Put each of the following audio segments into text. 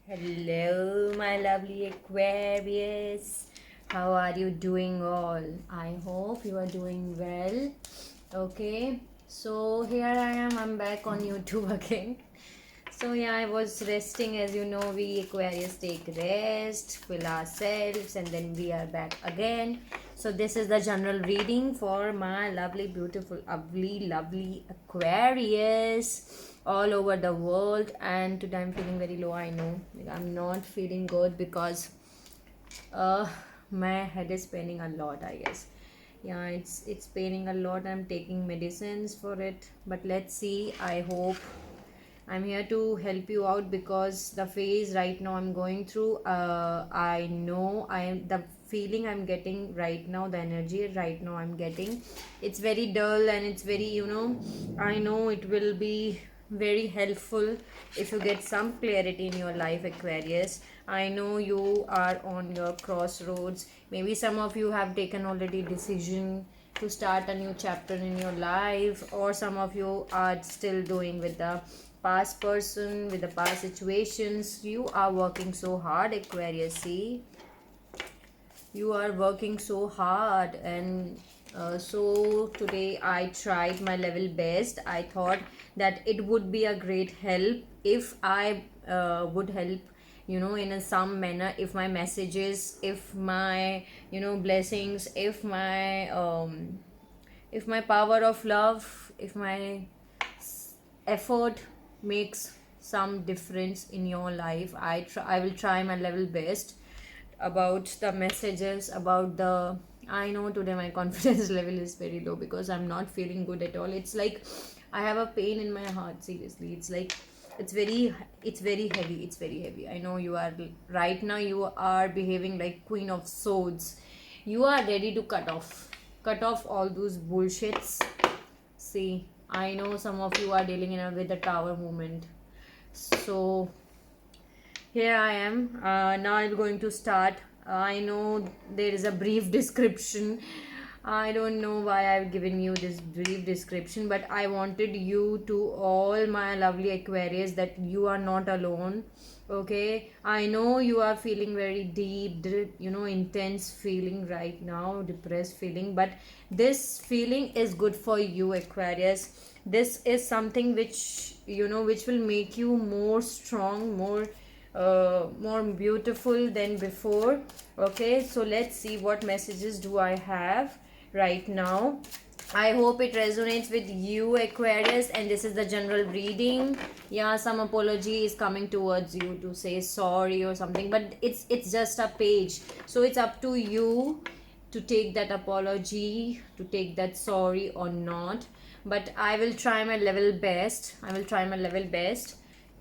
Hello, my lovely Aquarius. How are you doing all? I hope you are doing well. Okay, so here I am. I'm back on YouTube again. So yeah, I was resting. As you know, we Aquarius take rest, fill ourselves, and then we are back again. So this is the general reading for my lovely, beautiful, lovely Aquarius all over the world. And today I'm feeling very low. I know, I'm not feeling good because uh my head is paining a lot, I guess. Yeah, it's paining a lot. I'm taking medicines for it, but let's see. I hope I'm here to help you out because the phase right now I'm going through, I know I am the feeling I'm getting right now, the energy right now I'm getting, it's very dull and it's very, I know it will be very helpful if you get some clarity in your life, Aquarius. I know you are on your crossroads. Maybe some of you have taken already decision to start a new chapter in your life, or some of you are still doing with the past person, with the past situations. You are working so hard, Aquarius. See, you are working so hard, and so today I tried my level best. I thought that it would be a great help if I would help, in some manner, if my messages, if my, blessings, if my power of love, if my effort makes some difference in your life. I will try my level best about the messages, about the, I know today my confidence level is very low because I'm not feeling good at all. It's like I have a pain in my heart, seriously. It's like it's very heavy. It's very heavy. I know you are right now, you are behaving like Queen of Swords. You are ready to cut off all those bullshits. See, I know some of you are dealing with the tower movement. So here I am. Now I'm going to start. I know there is a brief description. I don't know why I've given you this brief description, but I wanted you to, all my lovely Aquarius, that you are not alone. Okay, I know you are feeling very deep, intense feeling right now, depressed feeling, but this feeling is good for you, Aquarius. This is something which, which will make you more strong, more beautiful than before. Okay, so let's see what messages do I have right now. I hope it resonates with you, Aquarius, and this is the general reading. Yeah, some apology is coming towards you to say sorry or something, but it's just a page, so it's up to you to take that apology, to take that sorry or not. But I will try my level best. I will try my level best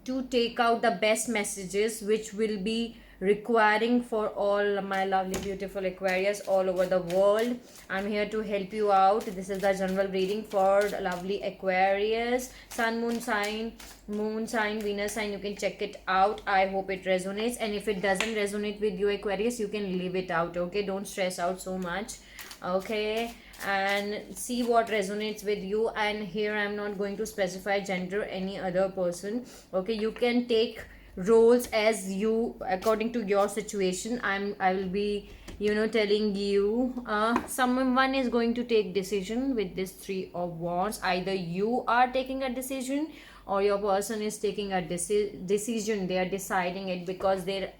to take out the best messages which will be requiring for all my lovely beautiful Aquarius all over the world. I'm here to help you out. This is the general reading for the lovely Aquarius, sun, moon sign, Venus sign. You can check it out. I hope it resonates, and if it doesn't resonate with you, Aquarius, you can leave it out. Okay, don't stress out so much. Okay, and see what resonates with you. And here I'm not going to specify gender, any other person. Okay, you can take roles as you, according to your situation. I will be, telling you, someone is going to take decision with this three of wands. Either you are taking a decision, or your person is taking a decision. They are deciding it because they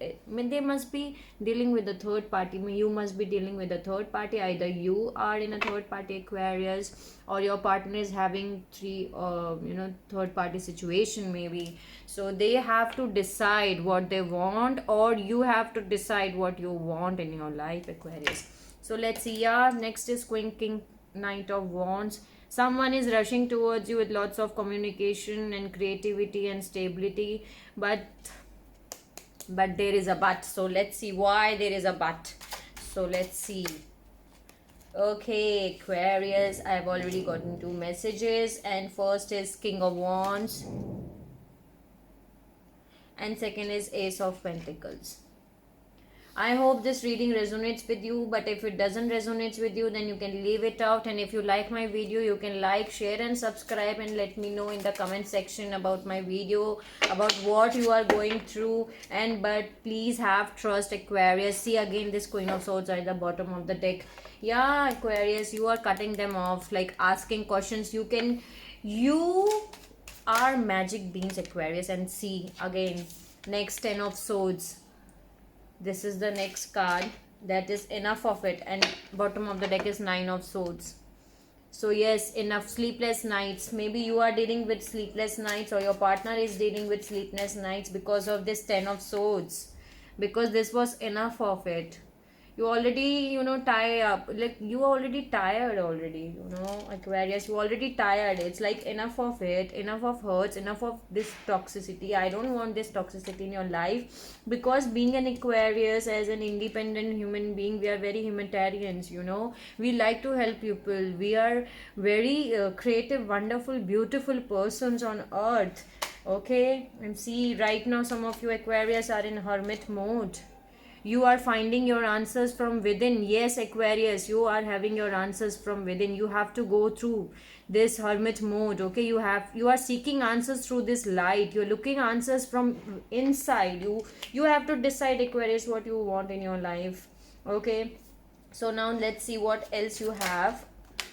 must be dealing with the third party. You must be dealing with the third party. Either you are in a third party, Aquarius, or your partner is having third party situation, maybe. So they have to decide what they want, or you have to decide what you want in your life, Aquarius. So let's see. Yeah, next is Queen King Knight of Wands. Someone is rushing towards you with lots of communication and creativity and stability, but there is a but. So let's see why there is a but. So let's see. Okay, Aquarius, I've already gotten two messages, and first is King of Wands, and second is Ace of Pentacles. I hope this reading resonates with you, but if it doesn't resonate with you, then you can leave it out. And if you like my video, you can like, share and subscribe, and let me know in the comment section about my video, about what you are going through. And but please have trust, Aquarius. See, again this Queen of Swords at the bottom of the deck. Yeah, Aquarius, you are cutting them off, like asking questions. You are magic beings, Aquarius. And see, again, next 10 of Swords. This is the next card. That is enough of it. And bottom of the deck is 9 of Swords. So yes, enough sleepless nights. Maybe you are dealing with sleepless nights, or your partner is dealing with sleepless nights because of this 10 of Swords. Because this was enough of it. You already, tie up. Like, you already tired already, Aquarius. You already tired. It's like enough of it. Enough of hurts. Enough of this toxicity. I don't want this toxicity in your life. Because being an Aquarius, as an independent human being, we are very humanitarians, We like to help people. We are very creative, wonderful, beautiful persons on earth. Okay? And see, right now some of you Aquarius are in hermit mode. You are finding your answers from within. Yes, Aquarius, you are having your answers from within. You have to go through this hermit mode. Okay, you are seeking answers through this light. You're looking answers from inside. You have to decide, Aquarius, what you want in your life. Okay, so now let's see what else you have.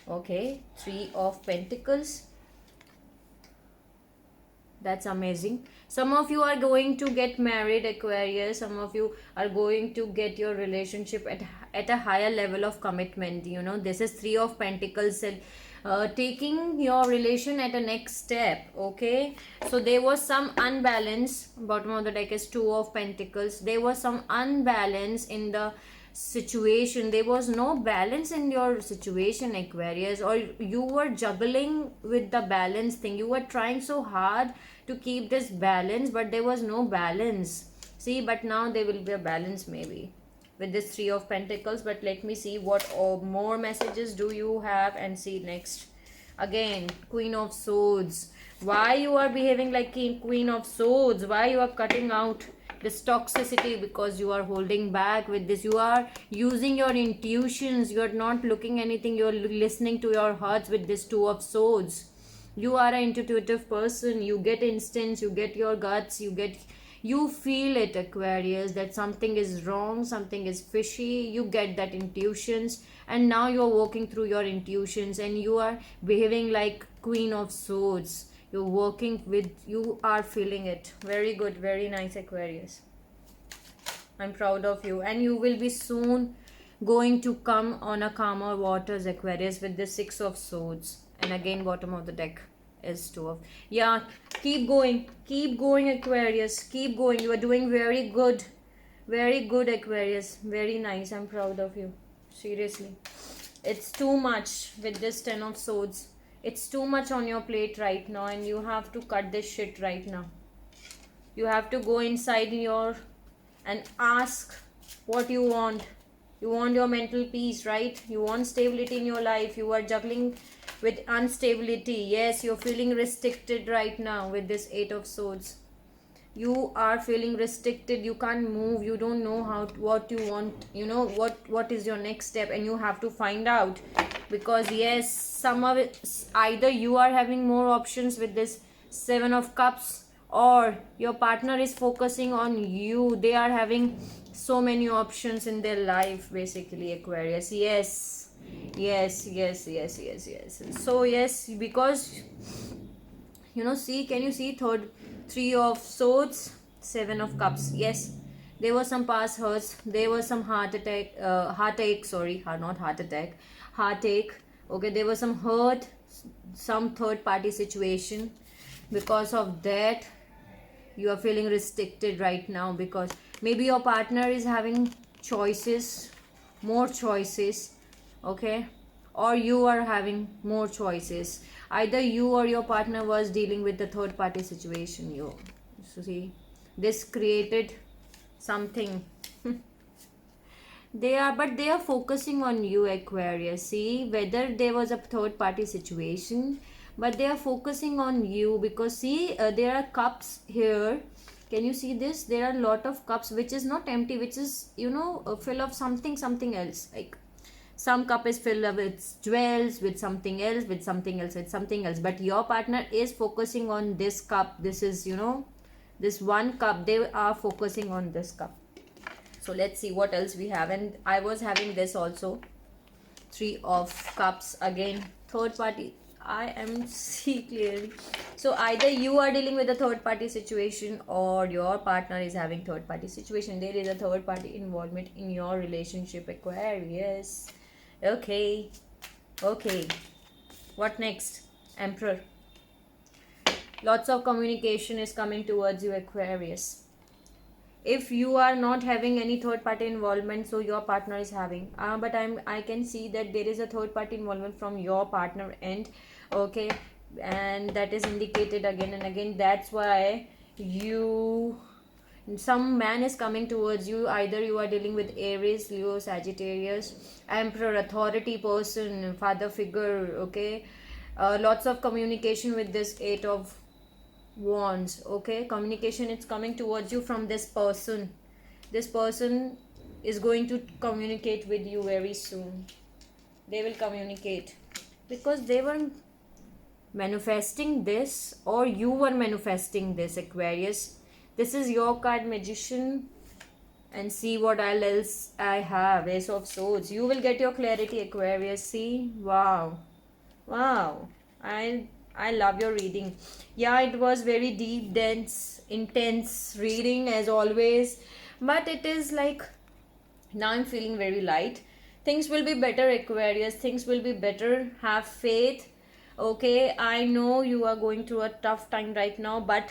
Okay, 3 of Pentacles. That's amazing. Some of you are going to get married, Aquarius. Some of you are going to get your relationship at a higher level of commitment. This is 3 of Pentacles. Taking your relation at a next step. Okay, so there was some unbalance. Bottom of the deck is 2 of Pentacles. There was some unbalance in the situation. There was no balance in your situation, Aquarius, or you were juggling with the balance thing. You were trying so hard to keep this balance, but there was no balance. See, but now there will be a balance, maybe, with this 3 of Pentacles. But let me see what more messages do you have. And see next, again, Queen of Swords. Why you are behaving like Queen of Swords? Why you are cutting out this toxicity? Because you are holding back with this. You are using your intuitions. You are not looking anything. You are listening to your hearts with this 2 of Swords. You are an intuitive person. You get instincts. You get your guts. You feel it, Aquarius, that something is wrong, something is fishy. You get that intuitions, and now you are walking through your intuitions, and you are behaving like Queen of Swords. You're working with, you are feeling it. Very good, very nice, Aquarius. I'm proud of you. And you will be soon going to come on a calmer waters, Aquarius, with the 6 of Swords. And again, bottom of the deck is 2 of, yeah, keep going, Aquarius, keep going. You are doing very good, Aquarius. Very nice. I'm proud of you, seriously. It's too much with this 10 of Swords. It's too much on your plate right now, and you have to cut this shit right now. You have to go inside and ask what you want. You want your mental peace, right? You want stability in your life. You are juggling with instability. Yes, you're feeling restricted right now with this 8 of Swords. You are feeling restricted. You can't move. You don't know what you want. What is your next step, and you have to find out. Because yes, some of it, either you are having more options with this 7 of Cups, or your partner is focusing on you. They are having so many options in their life, basically, Aquarius. Yes. So yes, because see, can you see 3 of Swords, 7 of Cups? Yes, there was some past hurts. There was some heartache. Okay, there was some hurt, some third party situation. Because of that, you are feeling restricted right now, because maybe your partner is having choices, more choices. Okay, or you are having more choices. Either you or your partner was dealing with the third party situation. So see, this created something. They are focusing on you, Aquarius. See, whether there was a third party situation, but they are focusing on you, because see, there are cups here. Can you see this? There are a lot of cups which is not empty, which is, full of something else. Like some cup is filled with jewels, with something else, with something else, with something else. But your partner is focusing on this cup. This is, this one cup. They are focusing on this cup. So let's see what else we have. And I was having this also. 3 of cups again. Third party. I am see clearly. So either you are dealing with a third party situation or your partner is having third party situation. There is a third party involvement in your relationship, Aquarius. Okay. What next? Emperor. Lots of communication is coming towards you, Aquarius. If you are not having any third party involvement, so your partner is having, but I can see that there is a third party involvement from your partner end. Okay, and that is indicated again and again. That's why some man is coming towards you. Either you are dealing with Aries, Leo, Sagittarius, Emperor, authority person, father figure. Okay, lots of communication with this 8 of Wands. Okay, communication is coming towards you from this person. This person is going to communicate with you very soon. They will communicate because they were manifesting this, or you were manifesting this, Aquarius. This is your card, Magician. And see what else I have. Ace of Swords. You will get your clarity, Aquarius. See? Wow. I love your reading. Yeah, it was very deep, dense, intense reading as always. But it is like, now I'm feeling very light. Things will be better, Aquarius. Things will be better. Have faith. Okay, I know you are going through a tough time right now, but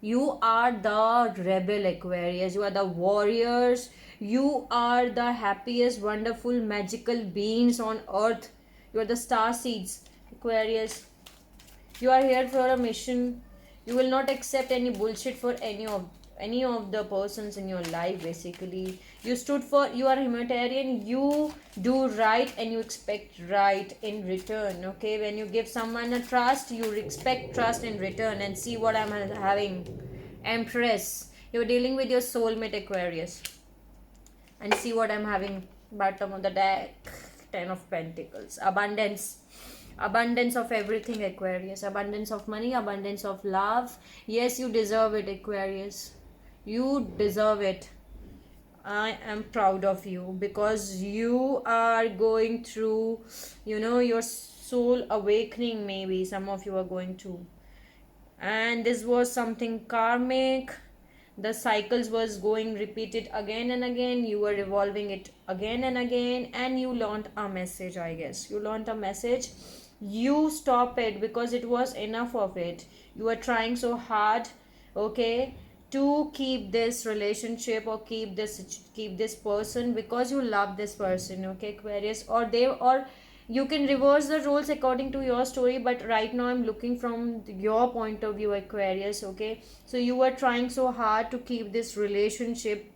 you are the rebel, Aquarius. You are the warriors. You are the happiest, wonderful, magical beings on earth. You are the star seeds, Aquarius. You are here for a mission. You will not accept any bullshit for any of the persons in your life. Basically, you are humanitarian. You do right and you expect right in return. Okay, when you give someone a trust, you expect trust in return. And see what I'm having. Empress. You're dealing with your soulmate, Aquarius. And see what I'm having. Bottom of the deck. 10 of Pentacles. Abundance of everything, Aquarius. Abundance of money, abundance of love. Yes, you deserve it, Aquarius. You deserve it. I am proud of you because you are going through, your soul awakening. Maybe some of you are going through. And this was something karmic. The cycles was going repeated again and again. You were revolving it again and again. And you learned a message, I guess. You learned a message. You stop it because it was enough of it. You are trying so hard, okay, to keep this relationship or keep this person because you love this person, okay, Aquarius. Or you can reverse the roles according to your story, but right now I'm looking from your point of view, Aquarius. Okay, so you are trying so hard to keep this relationship.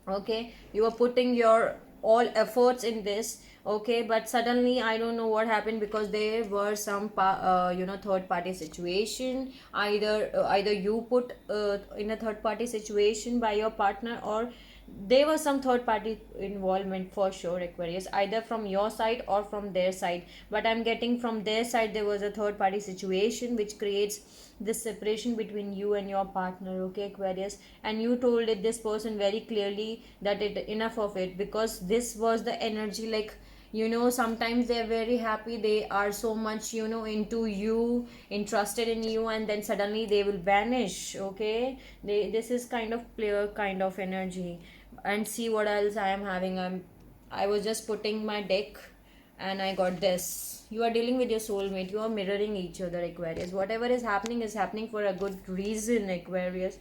Okay, you are putting your all efforts in this. Okay, but suddenly I don't know what happened because there were some third party situation. Either you put in a third party situation by your partner, or there was some third party involvement for sure, Aquarius, either from your side or from their side. But I'm getting from their side there was a third party situation which creates this separation between you and your partner, okay, Aquarius. And you told it this person very clearly that it enough of it, because this was the energy, like, sometimes they're very happy, they are so much into you, interested in you, and then suddenly they will vanish. Okay, this is kind of player kind of energy. And see what else I am having. I was just putting my deck and I got this. You are dealing with your soulmate. You are mirroring each other, Aquarius. Whatever is happening for a good reason, Aquarius.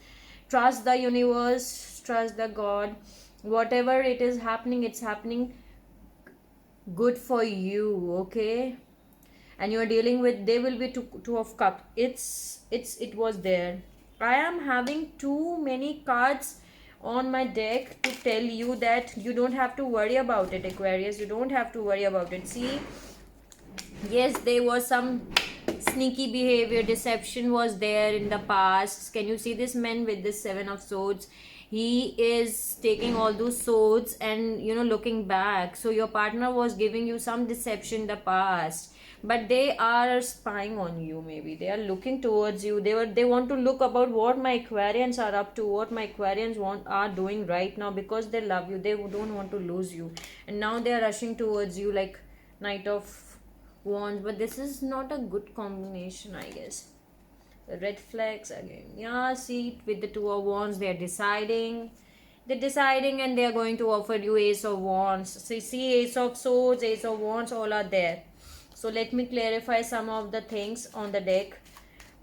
Trust the universe, trust the God. Whatever it is happening, it's happening good for you, okay. And you are dealing with, there will be two of cups. It was there. I am having too many cards on my deck to tell you that you don't have to worry about it, Aquarius. You don't have to worry about it. See, yes, there was some sneaky behavior, deception was there in the past. Can you see this man with this 7 of swords? He is taking all those swords and looking back. So your partner was giving you some deception in the past, but they are spying on you. Maybe they are looking towards you. They want to look about what my Aquarians are up to, what my Aquarians are doing right now, because they love you. They don't want to lose you, and now they are rushing towards you like Knight of Wands. But this is not a good combination, I guess. The red flags again. Yeah, see, with the 2 of Wands, they're deciding. They're deciding and they're going to offer you Ace of Wands. So see, Ace of Swords, Ace of Wands, all are there. So let me clarify some of the things on the deck,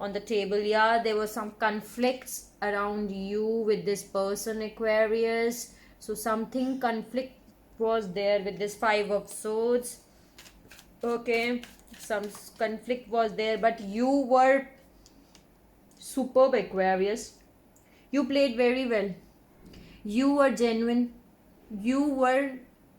on the table. Yeah, there were some conflicts around you with this person, Aquarius. So something conflict was there with this 5 of Swords. Okay, some conflict was there, but you were superb, Aquarius. You played very well. You were genuine. You were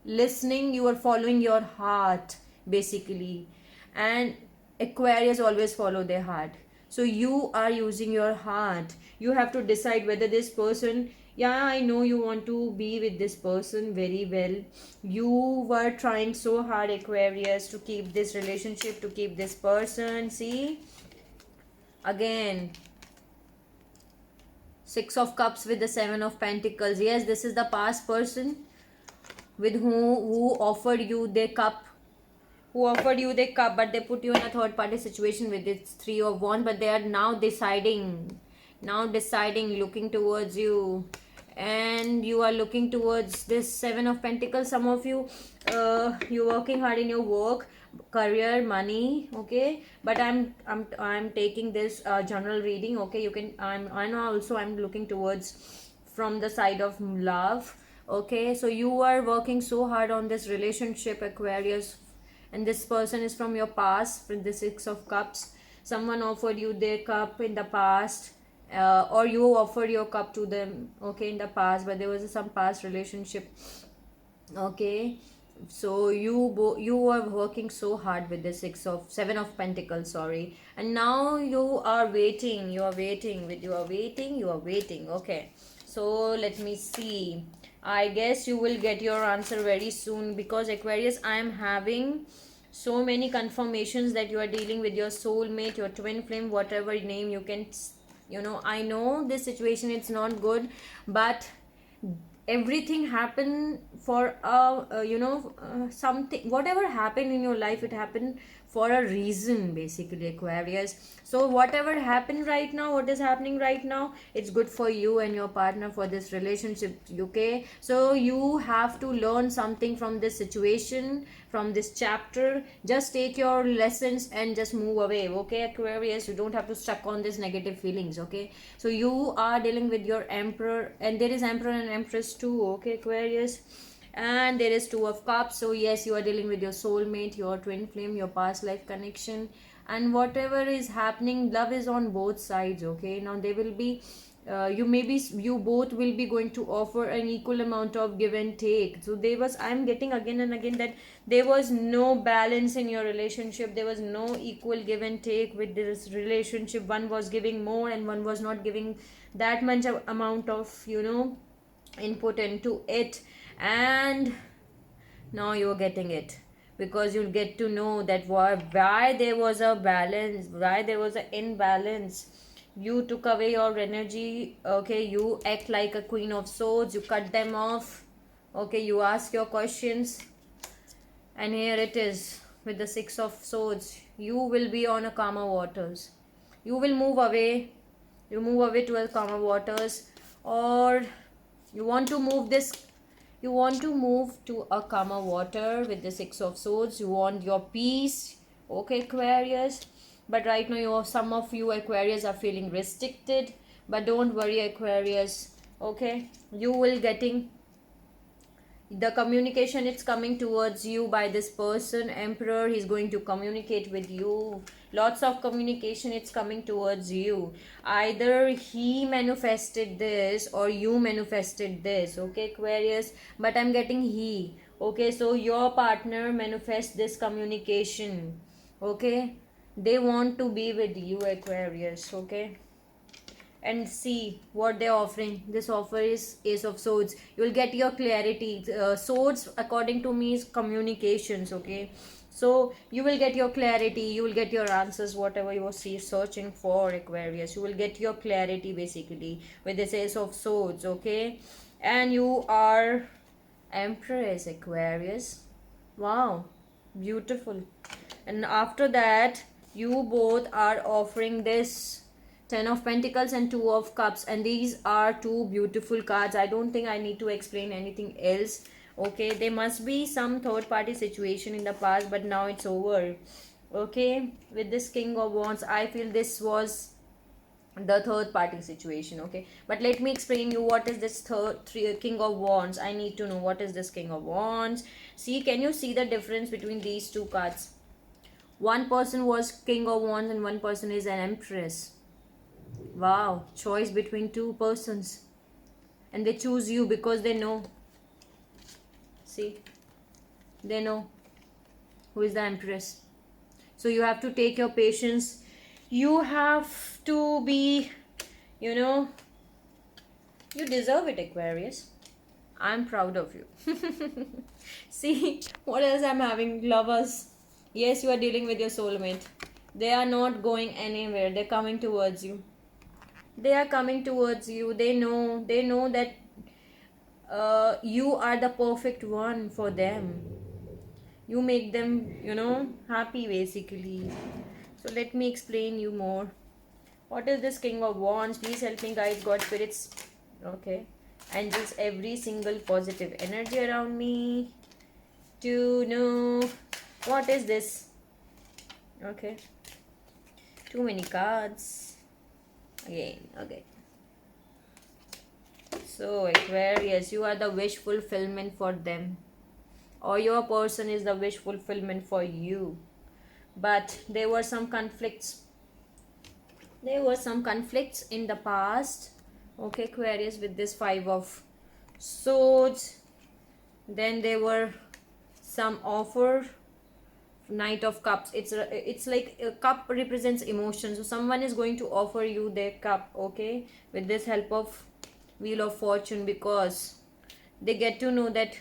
listening. You were following your heart, basically. And Aquarius always follow their heart. So you are using your heart. You have to decide whether this person, yeah, I know you want to be with this person very well. You were trying so hard, Aquarius, to keep this relationship, to keep this person. See, again, 6 of Cups with the 7 of Pentacles. Yes, this is the past person with who offered you their cup. Who offered you their cup, but they put you in a third party situation with this 3 of Wands. But they are now deciding. Now deciding, looking towards you. And you are looking towards this 7 of Pentacles. Some of you, you're working hard in your work, career, money. Okay, but I'm taking this general reading. Okay, you can, I know also I'm looking towards from the side of love. Okay, so you are working so hard on this relationship, Aquarius, and this person is from your past with the 6 of Cups. Someone offered you their cup in the past, or you offered your cup to them, okay, in the past, but there was some past relationship. Okay, so you were working so hard with the 7 of Pentacles, sorry, and now you are waiting. You are waiting. Okay, so let me see. I guess you will get your answer very soon, because Aquarius, I am having so many confirmations that you are dealing with your soulmate, your twin flame, whatever name you can, I know this situation, it's not good, but everything happened for something. Whatever happened in your life, it happened for a reason, basically, Aquarius. So whatever happened right now, what is happening right now, it's good for you and your partner, for this relationship. Okay, so you have to learn something from this situation, from this chapter. Just take your lessons and just move away. Okay, Aquarius, you don't have to stuck on this negative feelings. Okay, so you are dealing with your Emperor, and there is Emperor and Empress too. Okay, Aquarius, and there is 2 of Cups. So yes, you are dealing with your soulmate, your twin flame, your past life connection, and whatever is happening, love is on both sides. Okay, now they will be, you both will be going to offer an equal amount of give and take. So I'm getting again and again that there was no balance in your relationship. There was no equal give and take with this relationship. One was giving more and one was not giving that much amount of input into it. And now you're getting it, because you'll get to know that why there was a balance, why there was an imbalance. You took away your energy. Okay, you act like a Queen of Swords, you cut them off. Okay, you ask your questions, and here it is with the 6 of Swords. You will be on a calmer waters. You will move away. You move away to a calmer waters, or you want to move to a calmer water with the 6 of Swords. You want your peace. Okay, Aquarius, but right now some of you Aquarius are feeling restricted, but don't worry, Aquarius. Okay, you will getting the communication. It's coming towards you by this person, Emperor. He's going to communicate with you. Lots of communication, it's coming towards you. Either he manifested this or you manifested this. Okay, Aquarius, but I'm getting he. Okay, so your partner manifests this communication. Okay, They want to be with you, Aquarius, okay? And see what they're offering. This offer is Ace of Swords. You will get your clarity. Swords, according to me, is communications, okay? So you will get your clarity, you will get your answers, whatever you are searching for, Aquarius. You will get your clarity basically with this Ace of Swords, okay? And you are Empress, Aquarius. Wow, beautiful. And after that, you both are offering this Ten of Pentacles and Two of Cups, and these are two beautiful cards. I don't think I need to explain anything else. Okay, there must be some third party situation in the past, but now it's over. Okay, with this King of Wands, I feel this was the third party situation. Okay, but let me explain you what is this King of Wands. I need to know what is this King of Wands. See, can you see the difference between these two cards? One person was King of Wands and one person is an Empress. Wow, choice between two persons, and they choose you because they know. See, they know who is the Empress. So you have to take your patience. You have to be, you know, you deserve it, Aquarius. I'm proud of you. See, what else I'm having? Lovers. Yes, you are dealing with your soulmate. They are not going anywhere. They're coming towards you. They are coming towards you. They know that you are the perfect one for them. You make them, happy basically. So let me explain you more. What is this King of Wands? Please help me, guys, God, spirits. Okay. And just every single positive energy around me to know what is this. Okay. Too many cards. Again. Okay. So Aquarius, you are the wish fulfillment for them, or your person is the wish fulfillment for you. But there were some conflicts. There were some conflicts in the past. Okay, Aquarius, with this Five of Swords. Then there were some offer. Knight of Cups. It's like a cup represents emotion. So someone is going to offer you their cup, okay, with this help of Wheel of Fortune, because they get to know that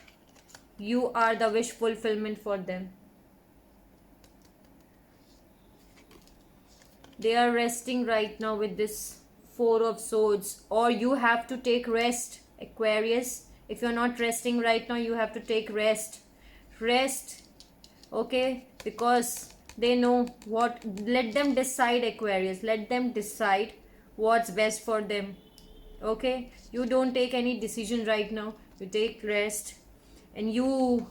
you are the wish fulfillment for them. They are resting right now with this Four of Swords, or you have to take rest, Aquarius. If you're not resting right now, you have to take rest. Okay, because they know what. Let them decide, Aquarius. Let them decide what's best for them. Okay, you don't take any decision right now. You take rest, and you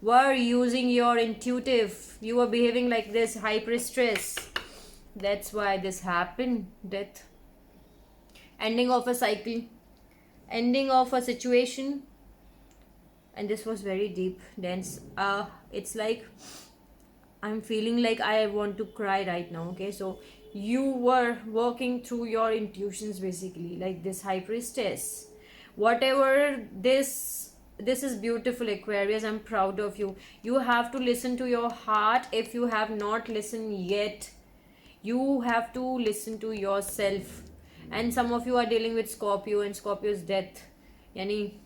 were using your intuitive. You were behaving like this high priestess. That's why this happened. Death, ending of a cycle, ending of a situation. And this was very deep, dense. It's like I'm feeling like I want to cry right now. Okay, so you were working through your intuitions basically, like this high priestess. Whatever this is beautiful, Aquarius. I'm proud of you. You have to listen to your heart. If you have not listened yet, you have to listen to yourself. And some of you are dealing with Scorpio, and Scorpio's death, yani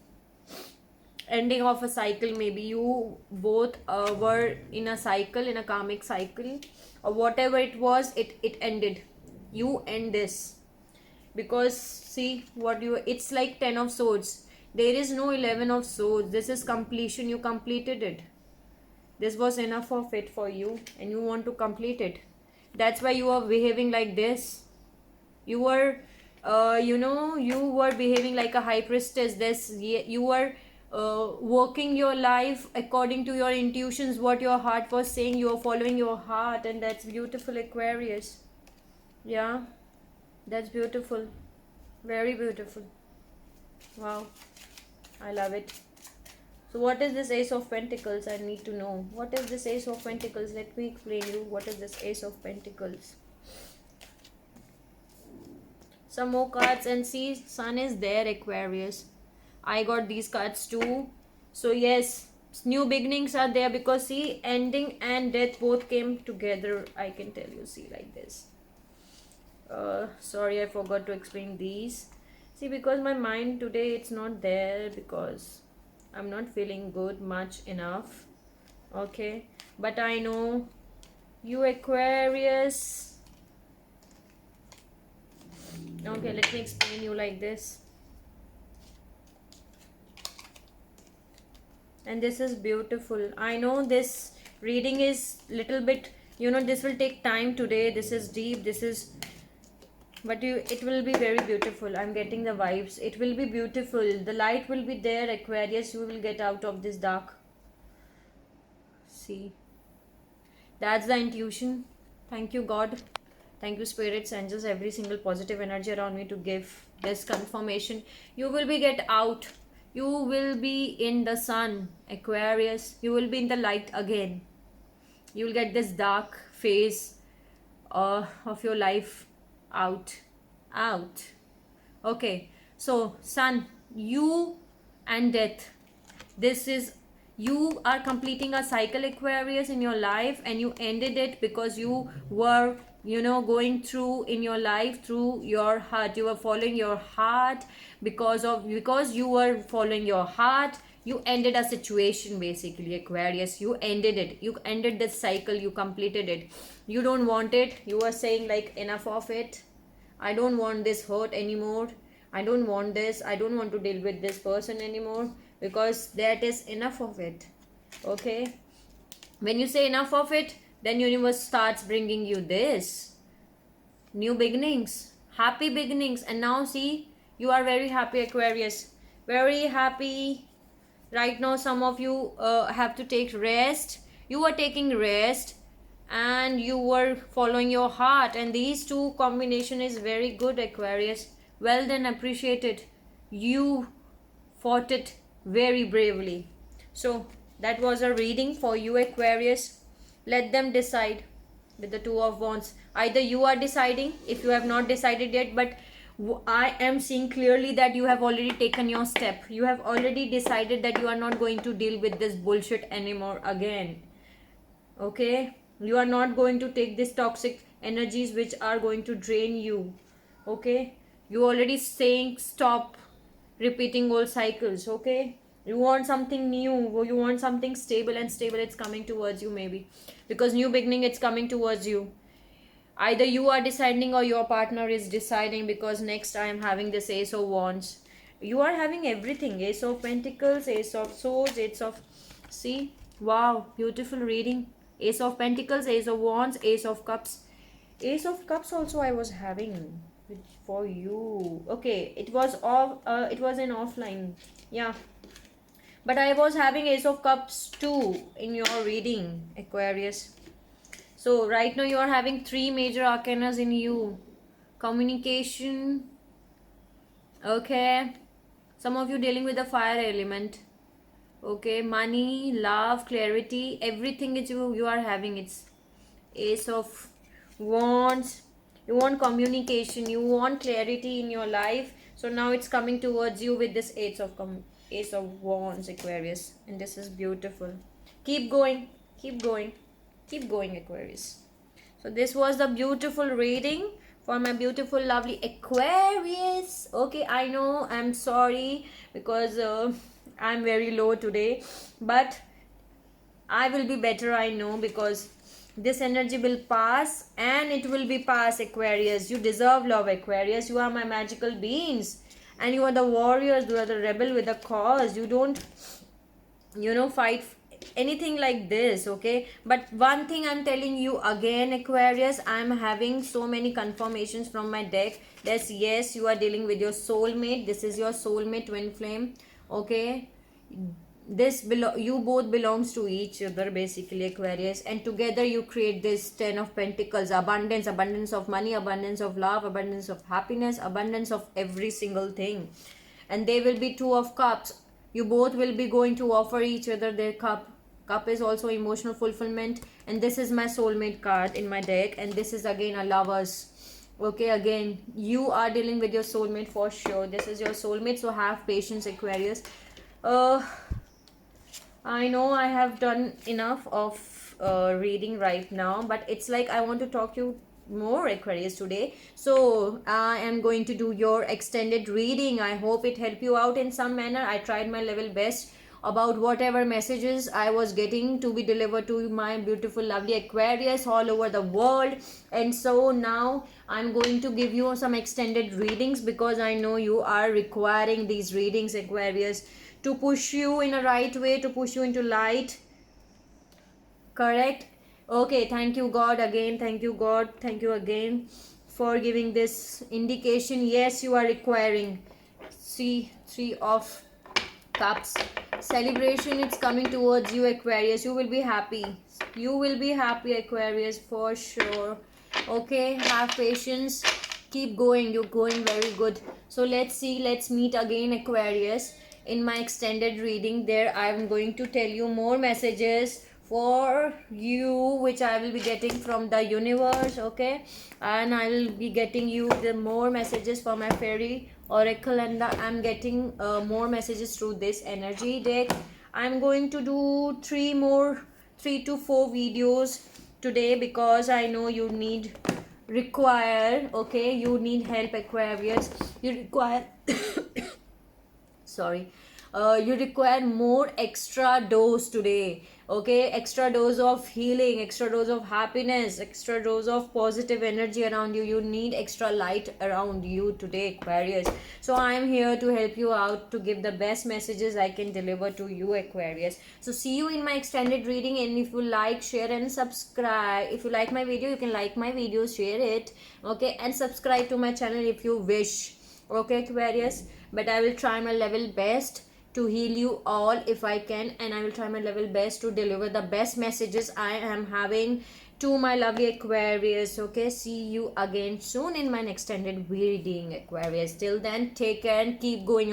ending of a cycle. Maybe you both were in a cycle, in a karmic cycle, or whatever it was, it ended. You end this, because see what you, it's like 10 of Swords. There is no 11 of Swords. This is completion. You completed it. This was enough of it for you, and you want to complete it. That's why you are behaving like this. You were you were behaving like a high priestess. You were working your life according to your intuitions, what your heart was saying. You are following your heart, and that's beautiful, Aquarius. Yeah, that's beautiful. Very beautiful. Wow, I love it. So what is this Ace of Pentacles? I need to know. What is this Ace of Pentacles? Let me explain you. What is this Ace of Pentacles? Some more cards, and see, Sun is there, Aquarius. I got these cards too. So yes, New beginnings are there, because see, ending and death both came together, I can tell you. See, like this. Sorry, I forgot to explain these. See, because my mind today, it's not there, because I'm not feeling good much enough. Okay, but I know you, Aquarius. Okay, let me explain you like this. And this is beautiful. I know this reading is little bit, this will take time today. This is deep, this is, but it will be very beautiful. I'm getting the vibes. It will be beautiful. The light will be there, Aquarius. You will get out of this dark. See, that's the intuition. Thank you, God. Thank you, spirits, angels, every single positive energy around me to give this confirmation. You will be get out. You will be in the sun, Aquarius. You will be in the light again. You will get this dark phase of your life out. Okay, so sun, you and death. This is, you are completing a cycle, Aquarius, in your life, and you ended it because you were, going through in your life through your heart. You were following your heart. Because you were following your heart, you ended a situation, basically, Aquarius. You ended it. You ended this cycle. You completed it. You don't want it. You were saying like, enough of it. I don't want this hurt anymore. I don't want this. I don't want to deal with this person anymore, because that is enough of it. Okay, when you say enough of it, then universe starts bringing you this new beginnings, happy beginnings. And now see, you are very happy, Aquarius, very happy right now. Some of you have to take rest. You are taking rest and you were following your heart, and these two combination is very good, Aquarius. Well done, appreciated. You fought it very bravely. So that was a reading for you, Aquarius. Let them decide with the Two of Wands. Either you are deciding, if you have not decided yet, but I am seeing clearly that you have already taken your step. You have already decided that you are not going to deal with this bullshit anymore again. Okay, you are not going to take these toxic energies which are going to drain you. Okay, you already saying stop repeating old cycles. Okay, you want something new, you want something stable, and stable, it's coming towards you, maybe because new beginning, it's coming towards you. Either you are deciding or your partner is deciding, because next I am having this Ace of Wands. You are having everything: Ace of Pentacles, Ace of Swords, Ace of, see, wow, beautiful reading. Ace of Pentacles, Ace of Wands, Ace of Cups. Ace of Cups also I was having for you. Okay, it was off, it was in offline, yeah, but I was having Ace of Cups too in your reading, Aquarius. So right now you are having three major arcanas in you. Communication. Okay, some of you dealing with the fire element. Okay, money, love, clarity, everything is you are having. It's Ace of Wands. You want communication, you want clarity in your life. So now it's coming towards you with this Ace of Wands, Aquarius, and this is beautiful. Keep going, keep going, keep going, Aquarius. So this was the beautiful reading for my beautiful, lovely Aquarius. Okay, I know, I'm sorry, because I'm very low today, but I will be better, I know, because this energy will pass, and it will be past, Aquarius. You deserve love, Aquarius. You are my magical beings, and you are the warriors. You are the rebel with a cause. You don't, fight anything like this. Okay, but one thing I'm telling you again, Aquarius, I'm having so many confirmations from my deck. Yes, you are dealing with your soulmate. This is your soulmate, twin flame. Okay, you both belongs to each other, basically, Aquarius, and together you create this 10 of Pentacles. Abundance of money, abundance of love, abundance of happiness, abundance of every single thing. And they will be Two of Cups. You both will be going to offer each other their cup is also emotional fulfillment. And this is my soulmate card in my deck, and this is again a Lovers. Okay, again, you are dealing with your soulmate for sure. This is your soulmate, so have patience, Aquarius. I know I have done enough of reading right now, but it's like I want to talk you more, Aquarius, today. So I am going to do your extended reading. I hope it helped you out in some manner. I tried my level best about whatever messages I was getting to be delivered to my beautiful, lovely Aquarius all over the world. And so now I'm going to give you some extended readings because I know you are requiring these readings, Aquarius, to push you in a right way, to push you into light. Correct? Okay, thank you, God, again. Thank you, God. Thank you again for giving this indication. Yes, you are requiring. See, Three of Cups. Celebration, it's coming towards you, Aquarius. You will be happy. You will be happy, Aquarius, for sure. Okay, have patience. Keep going. You're going very good. So let's see. Let's meet again, Aquarius. In my extended reading, there I'm going to tell you more messages for you, which I will be getting from the universe. Okay, and I will be getting you the more messages for my fairy oracle, and I'm getting more messages through this energy deck. I'm going to do three to four videos today because I know you need require, okay, you need help, Aquarius. You require sorry, you require more extra dose today, okay, extra dose of healing, extra dose of happiness, extra dose of positive energy around you. You need extra light around you today, Aquarius. So I am here to help you out, to give the best messages I can deliver to you, Aquarius. So see you in my extended reading, and if you like, share and subscribe. If you like my video, you can like my video, share it, okay, and subscribe to my channel if you wish, okay, Aquarius. But I will try my level best to heal you all if I can, and I will try my level best to deliver the best messages I am having to my lovely Aquarius. Okay, see you again soon in my extended reading, Aquarius. Till then, take care and keep going.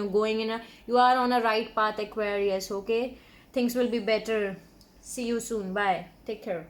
You are on a right path, Aquarius. Okay, things will be better. See you soon. Bye. Take care.